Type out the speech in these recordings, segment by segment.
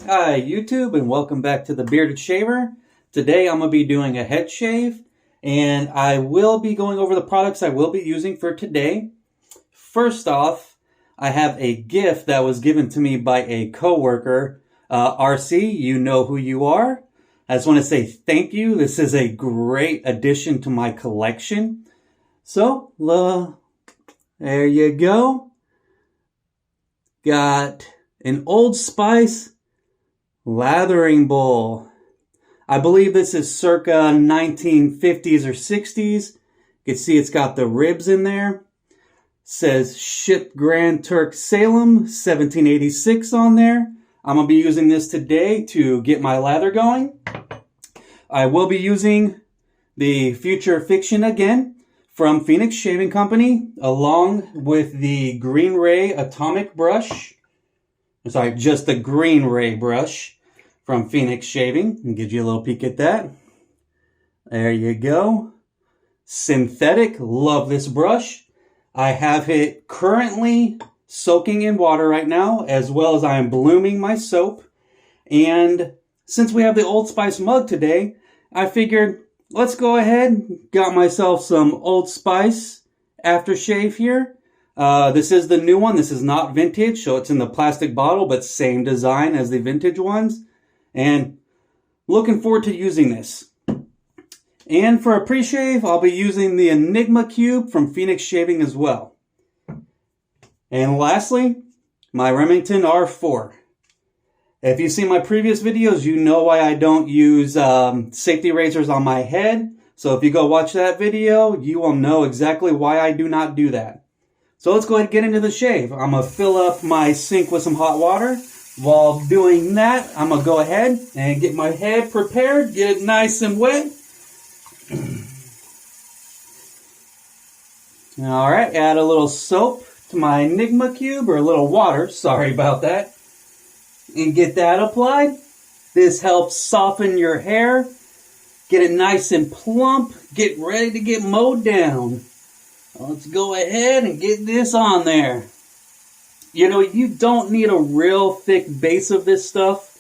Hi YouTube, and welcome back to the Bearded Shaver. Today I'm going to be doing a head shave, and I will be going over the products I will be using for today. First off, I have a gift that was given to me by a coworker. RC, you know who you are. I just want to say thank you. This is a great addition to my collection. So, there you go. Got an Old Spice lathering bowl. I believe this is circa 1950s or 60s. You can see it's got the ribs in there. Says shipped Grand Turk Salem 1786 on there. I'm going to be using this today to get my lather going. I will be using the Future Fiction again from Phoenix Shaving Company, along with the Green Ray Atomic brush. Sorry, just the Green Ray brush from Phoenix Shaving. I'll give you a little peek at that. There you go. Synthetic, love this brush. I have it currently soaking in water right now, as well as I am blooming my soap. And since we have the Old Spice mug today, I figured let's go ahead. Got myself some Old Spice aftershave here. This is the new one. This is not vintage, so it's in the plastic bottle, but same design as the vintage ones. And looking forward to using this. And for a pre-shave, I'll be using the Enigma Cube from Phoenix Shaving as well. And lastly, my Remington R4. If you've seen my previous videos, you know why I don't use safety razors on my head. So if you go watch that video, you will know exactly why I do not do that. So let's go ahead and get into the shave. I'm going to fill up my sink with some hot water. While doing that, I'm going to go ahead and get my head prepared, get it nice and wet. Alright, add a little soap to my Enigma Cube, or a little water, sorry about that. And get that applied. This helps soften your hair, get it nice and plump, get ready to get mowed down. Let's go ahead and get this on there. You know, you don't need a real thick base of this stuff.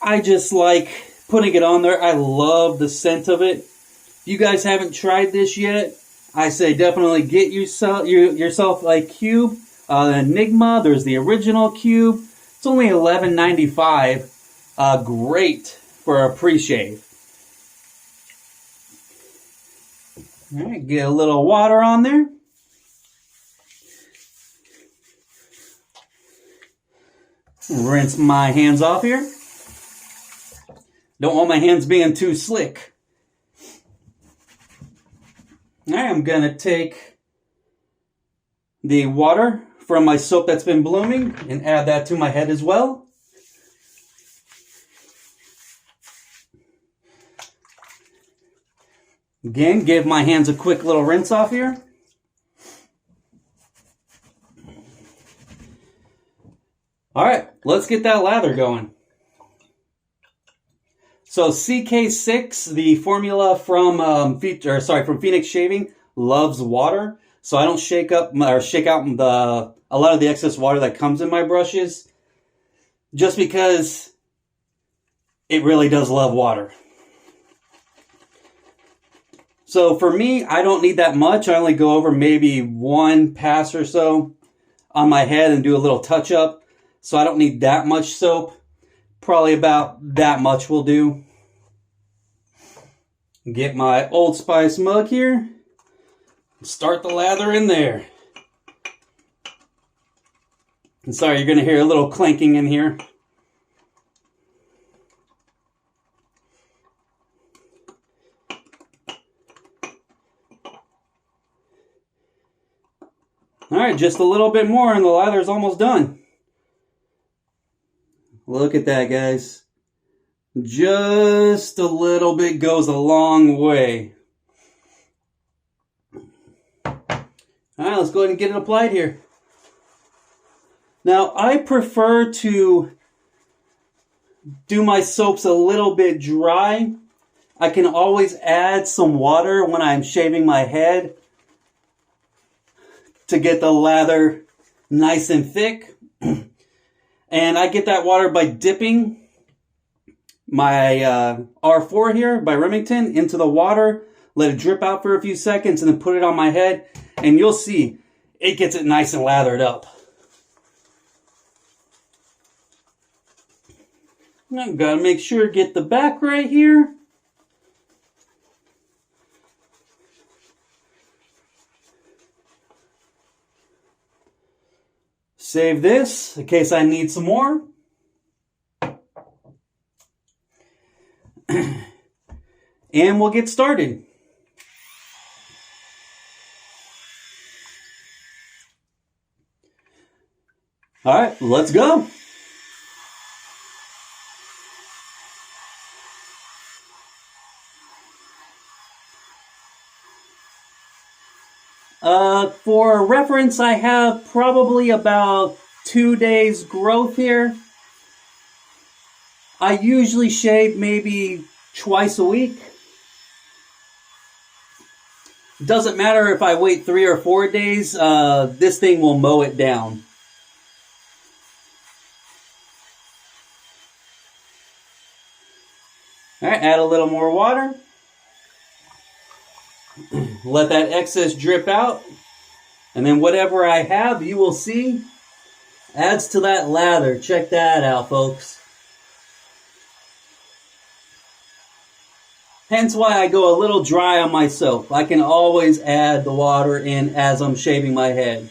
I just like putting it on there. I love the scent of it. If you guys haven't tried this yet, I say definitely get yourself a cube. Enigma, there's the original cube. It's only $11.95. Great for a pre-shave. All right, get a little water on there. Rinse my hands off here. Don't want my hands being too slick. All right, I'm going to take the water from my soap that's been blooming and add that to my head as well. Again, give my hands a quick little rinse off here. All right, let's get that lather going. So CK6, the formula from Phoenix Shaving, loves water. So I don't shake out a lot of the excess water that comes in my brushes, just because it really does love water. So for me, I don't need that much. I only go over maybe one pass or so on my head and do a little touch up. So I don't need that much soap. Probably about that much will do. Get my Old Spice mug here. Start the lather in there. And sorry, you're going to hear a little clanking in here. Alright, just a little bit more and the lather's almost done. Look at that, guys. Just a little bit goes a long way. Alright, let's go ahead and get it applied here. Now, I prefer to do my soaps a little bit dry. I can always add some water when I'm shaving my head to get the lather nice and thick. And I get that water by dipping my R4 here by Remington into the water, let it drip out for a few seconds, and then put it on my head. And you'll see it gets it nice and lathered up. I've got to make sure to get the back right here. Save this in case I need some more. And we'll get started. All right, let's go. For reference, I have probably about 2 days growth here. I usually shave maybe twice a week. Doesn't matter if I wait 3 or 4 days, this thing will mow it down. All right, add a little more water. Let that excess drip out. And then whatever I have, you will see, adds to that lather. Check that out, folks. Hence why I go a little dry on my soap. I can always add the water in as I'm shaving my head.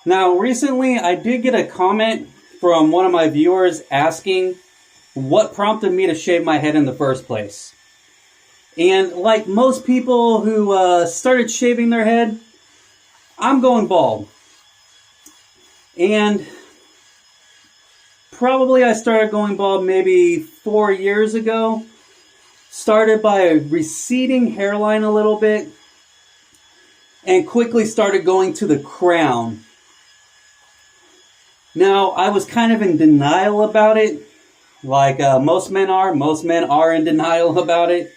Now, recently I did get a comment from one of my viewers asking what prompted me to shave my head in the first place. And like most people who started shaving their head, I'm going bald. And probably I started going bald maybe 4 years ago. Started by a receding hairline a little bit. And quickly started going to the crown. Now, I was kind of in denial about it. Like most men are. Most men are in denial about it.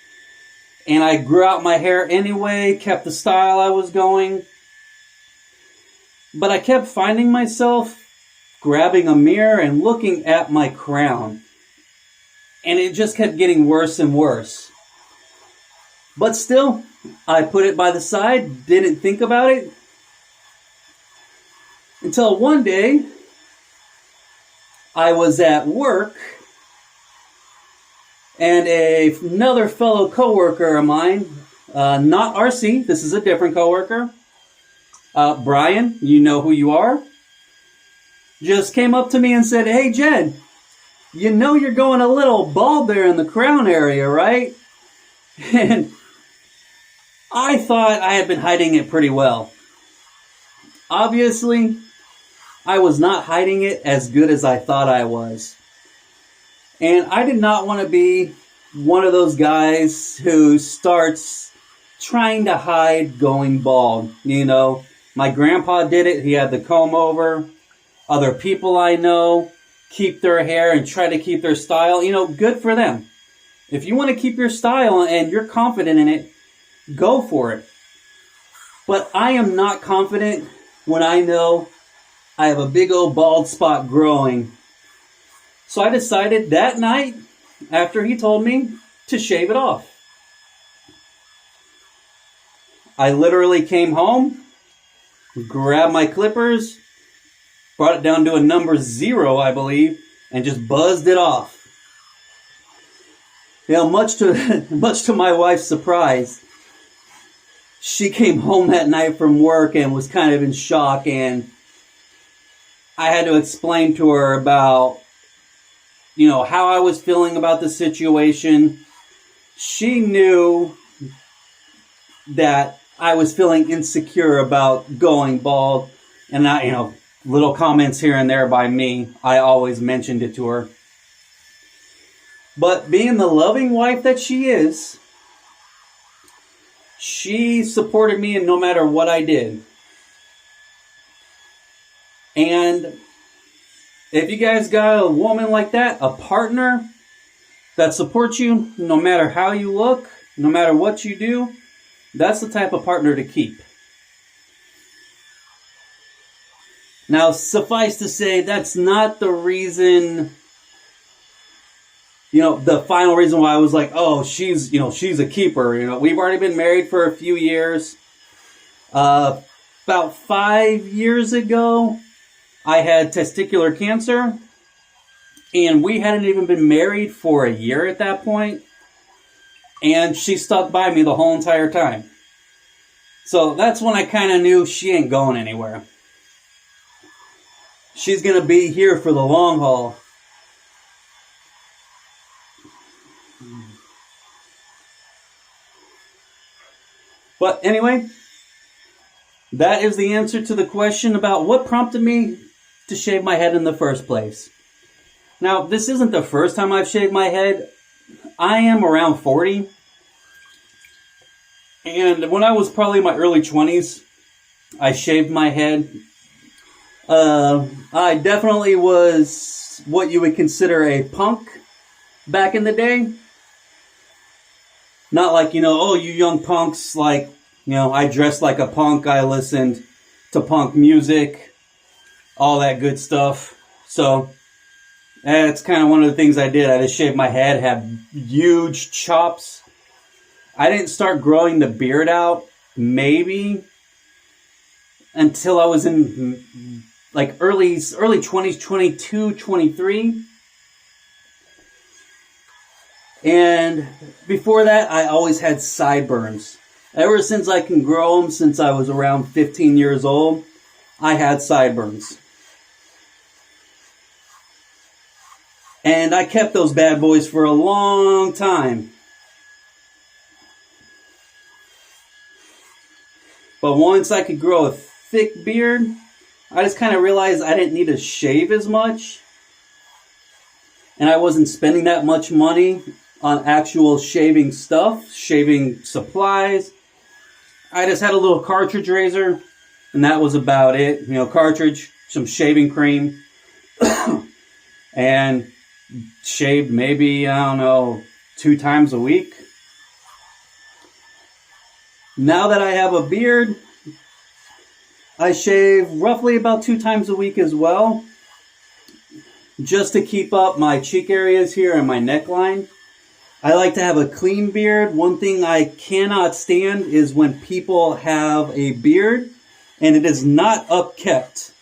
And I grew out my hair anyway, kept the style I was going. But I kept finding myself grabbing a mirror and looking at my crown. And it just kept getting worse and worse. But still, I put it by the side, didn't think about it. Until one day, I was at work. And another fellow coworker of mine, not RC, this is a different coworker, Brian, you know who you are, just came up to me and said, "Hey Jed, you know you're going a little bald there in the crown area, right?" And I thought I had been hiding it pretty well. Obviously, I was not hiding it as good as I thought I was. And I did not want to be one of those guys who starts trying to hide going bald. You know, my grandpa did it. He had the comb over. Other people I know keep their hair and try to keep their style. You know, good for them. If you want to keep your style and you're confident in it, go for it. But I am not confident when I know I have a big old bald spot growing. So I decided that night, after he told me, to shave it off. I literally came home, grabbed my clippers, brought it down to a number 0, I believe, and just buzzed it off. You know, much to my wife's surprise, she came home that night from work and was kind of in shock, and I had to explain to her about, you know, how I was feeling about the situation. She knew that I was feeling insecure about going bald. And I, you know, little comments here and there by me, I always mentioned it to her. But being the loving wife that she is, she supported me in no matter what I did. And if you guys got a woman like that, a partner that supports you no matter how you look, no matter what you do, that's the type of partner to keep. Now, suffice to say, that's not the reason, the final reason why I was like, oh, she's a keeper. We've already been married for a few years. About 5 years ago, I had testicular cancer, and we hadn't even been married for a year at that point, and she stuck by me the whole entire time. So that's when I kind of knew she ain't going anywhere. She's going to be here for the long haul. But anyway, that is the answer to the question about what prompted me to shave my head in the first place. Now, this isn't the first time I've shaved my head. I am around 40. And when I was probably in my early 20s, I shaved my head. I definitely was what you would consider a punk back in the day. Not like, oh, you young punks, like, I dressed like a punk, I listened to punk music, all that good stuff. So, that's kind of one of the things I did. I just shaved my head, had huge chops. I didn't start growing the beard out, maybe, until I was in, like, early 20s, 22, 23. And before that, I always had sideburns. Ever since I can grow them, since I was around 15 years old, I had sideburns. And I kept those bad boys for a long time. But once I could grow a thick beard, I just kind of realized I didn't need to shave as much. And I wasn't spending that much money on actual shaving stuff, shaving supplies. I just had a little cartridge razor, and that was about it. Cartridge, some shaving cream, and shaved maybe, 2 times a week. Now that I have a beard, I shave roughly about 2 times a week as well, just to keep up my cheek areas here and my neckline. I like to have a clean beard. One thing I cannot stand is when people have a beard and it is not upkept.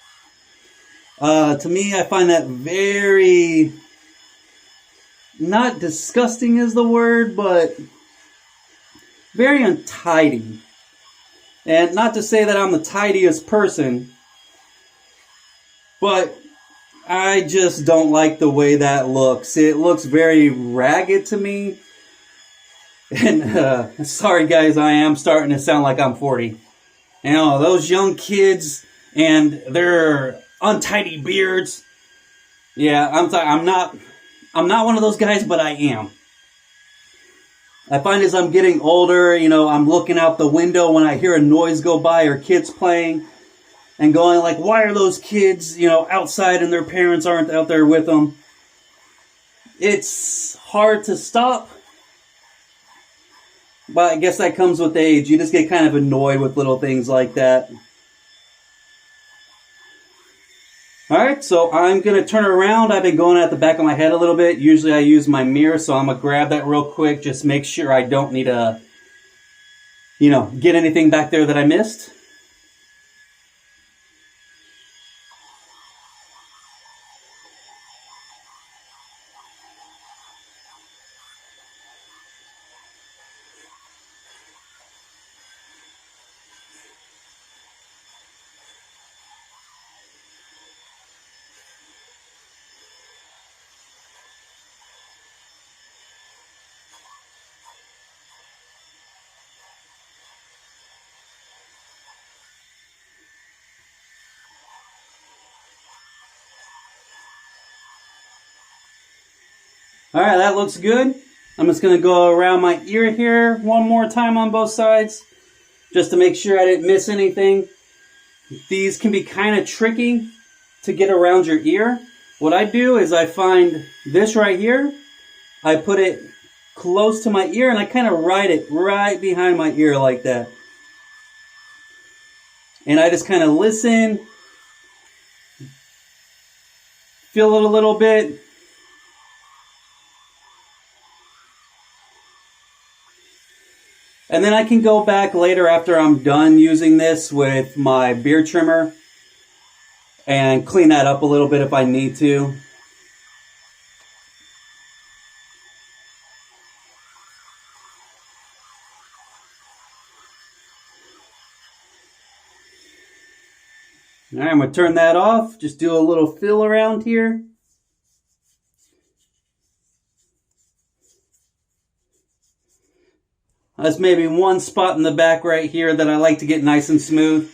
To me, I find that very, not disgusting is the word, but very untidy. And not to say that I'm the tidiest person, but I just don't like the way that looks. It looks very ragged to me. And sorry guys, I am starting to sound like I'm 40. Those young kids and their untidy beards. Yeah, I'm not one of those guys, but I am. I find as I'm getting older, I'm looking out the window when I hear a noise go by or kids playing and going like, why are those kids, outside and their parents aren't out there with them? It's hard to stop. But I guess that comes with age. You just get kind of annoyed with little things like that. Alright, so I'm going to turn around. I've been going at the back of my head a little bit. Usually I use my mirror, so I'm going to grab that real quick. Just make sure I don't need to, get anything back there that I missed. Alright, that looks good. I'm just going to go around my ear here one more time on both sides, just to make sure I didn't miss anything. These can be kind of tricky to get around your ear. What I do is I find this right here, I put it close to my ear, and I kind of ride it right behind my ear like that. And I just kind of listen feel it a little bit. And then I can go back later after I'm done using this with my beard trimmer and clean that up a little bit if I need to. All right, I'm going to turn that off. Just do a little fill around here. There's maybe one spot in the back right here that I like to get nice and smooth.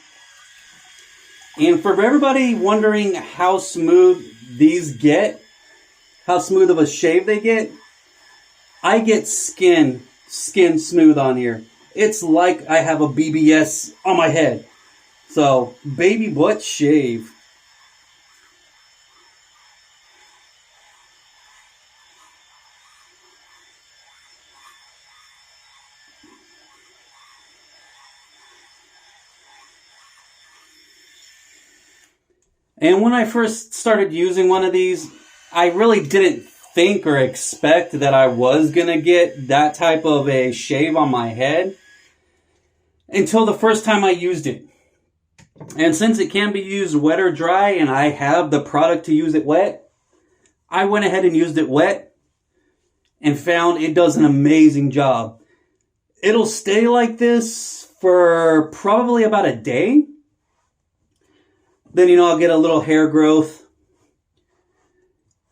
And for everybody wondering how smooth these get, how smooth of a shave they get, I get skin smooth on here. It's like I have a BBS on my head. So, baby butt shave. And when I first started using one of these, I really didn't think or expect that I was going to get that type of a shave on my head until the first time I used it. And since it can be used wet or dry, and I have the product to use it wet, I went ahead and used it wet and found it does an amazing job. It'll stay like this for probably about a day. Then, I'll get a little hair growth.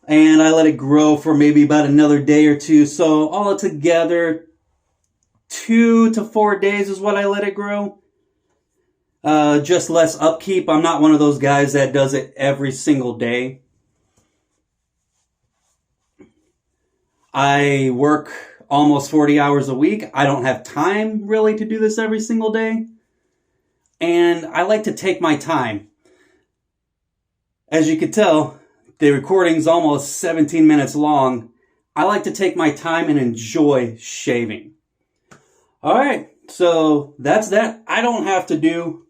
And I let it grow for maybe about another day or two. So all together, 2 to 4 days is what I let it grow. Just less upkeep. I'm not one of those guys that does it every single day. I work almost 40 hours a week. I don't have time really to do this every single day. And I like to take my time. As you can tell, the recording's almost 17 minutes long. I like to take my time and enjoy shaving. Alright, so that's that. I don't have to do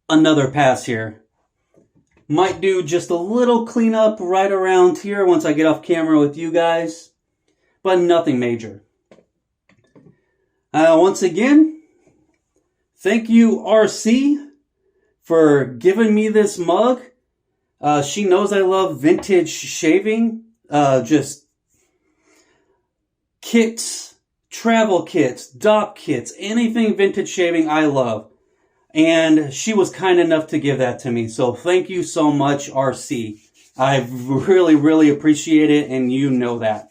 another pass here. Might do just a little cleanup right around here once I get off camera with you guys. But nothing major. Once again, thank you, RC, for giving me this mug. She knows I love vintage shaving. Just kits, travel kits, dock kits, anything vintage shaving I love. And she was kind enough to give that to me. So thank you so much, RC. I really, really appreciate it, and you know that.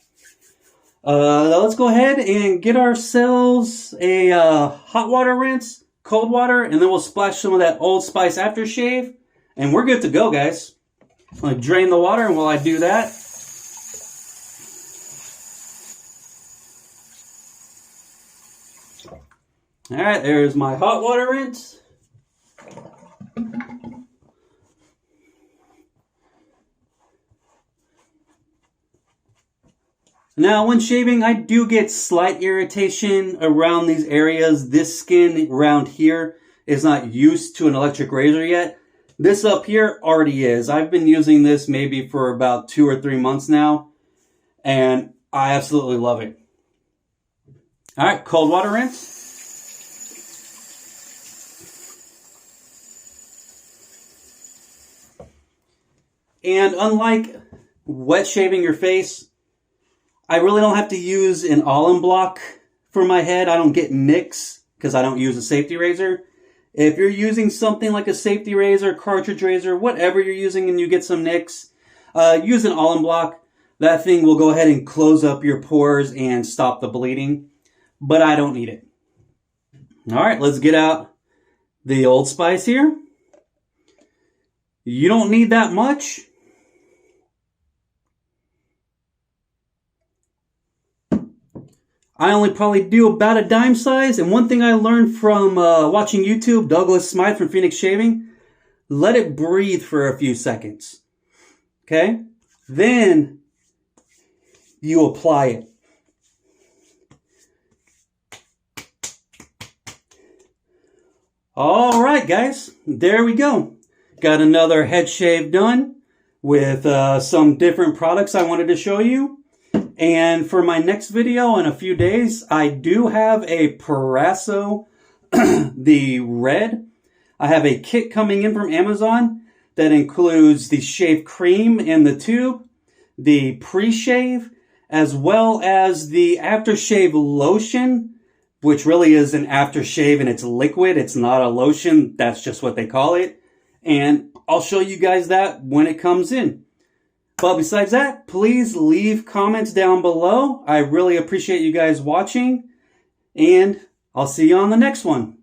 Let's go ahead and get ourselves a hot water rinse, cold water, and then we'll splash some of that Old Spice aftershave, and we're good to go, guys. I'm going to drain the water, and while I do that, all right, there's my hot water rinse. Now, when shaving, I do get slight irritation around these areas. This skin around here is not used to an electric razor yet. This up here already is. I've been using this maybe for about 2 or 3 months now, and I absolutely love it. All right, cold water rinse. And unlike wet shaving your face, I really don't have to use an alum block for my head. I don't get nicks because I don't use a safety razor. If you're using something like a safety razor, cartridge razor, whatever you're using and you get some nicks, use an alum block. That thing will go ahead and close up your pores and stop the bleeding. But I don't need it. All right, let's get out the Old Spice here. You don't need that much. I only probably do about a dime size. And one thing I learned from watching YouTube, Douglas Smythe from Phoenix Shaving, let it breathe for a few seconds. Okay? Then you apply it. All right, guys. There we go. Got another head shave done with some different products I wanted to show you. And for my next video in a few days, I do have a Proraso, the red. I have a kit coming in from Amazon that includes the shave cream in the tube, the pre-shave, as well as the aftershave lotion, which really is an aftershave and it's liquid. It's not a lotion. That's just what they call it. And I'll show you guys that when it comes in. But besides that, please leave comments down below. I really appreciate you guys watching, and I'll see you on the next one.